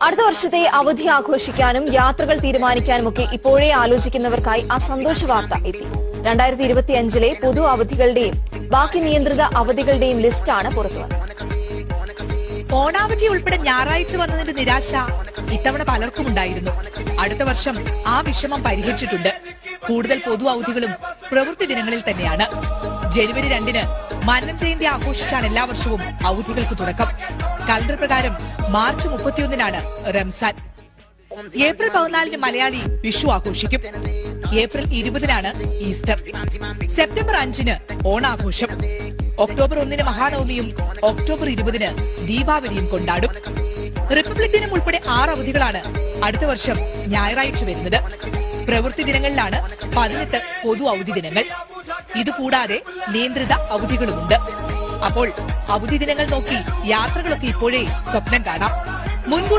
അടുത്ത വർഷത്തെ അവധി ആഘോഷിക്കാനും യാത്രകൾ തീരുമാനിക്കാനുമൊക്കെ ഇപ്പോഴേ ആലോചിക്കുന്നവർക്കായി ആ സന്തോഷ വാർത്ത എത്തി. 2025 പൊതു അവധികളുടെയും ബാക്കി നിയന്ത്രിത അവധികളുടെയും ലിസ്റ്റാണ് പുറത്തുവന്നത്. ഓണാവധി ഉൾപ്പെടെ ഞായറാഴ്ച വന്നതിന്റെ നിരാശ ഇത്തവണ പലർക്കും ഉണ്ടായിരുന്നു. അടുത്ത വർഷം ആ വിഷമം പരിഹരിച്ചിട്ടുണ്ട്. കൂടുതൽ പൊതു അവധികളും പ്രവൃത്തി ദിനങ്ങളിൽ തന്നെയാണ്. ജനുവരി 2-ന് മന്നം ജയന്തി ആഘോഷിച്ചാണ് എല്ലാ വർഷവും അവധികൾക്ക് തുടക്കം. കലണ്ടർ പ്രകാരം മാർച്ച് 31-നാണ് റംസാൻ. ഏപ്രിൽ 14-ന് മലയാളി വിഷു ആഘോഷിക്കും. ഏപ്രിൽ 20-നാണ് ഈസ്റ്റർ. സെപ്റ്റംബർ 5-ന് ഓണാഘോഷം. ഒക്ടോബർ 1-ന് മഹാനവമിയും ഒക്ടോബർ 20-ന് ദീപാവലിയും കൊണ്ടാടും. റിപ്പബ്ലിക് ദിനം ഉൾപ്പെടെ 6 അവധികളാണ് അടുത്ത വർഷം ഞായറാഴ്ച വരുന്നത്. പ്രവൃത്തി ദിനങ്ങളിലാണ് 18 പൊതു അവധി ദിനങ്ങൾ. ഇതുകൂടാതെ നിയന്ത്രിത അവധികളുമുണ്ട്. അപ്പോൾ അവധി ദിനങ്ങൾ നോക്കി യാത്രകളൊക്കെ ഇപ്പോഴേ സ്വപ്നം കാണാം. മുൻകൂട്ടി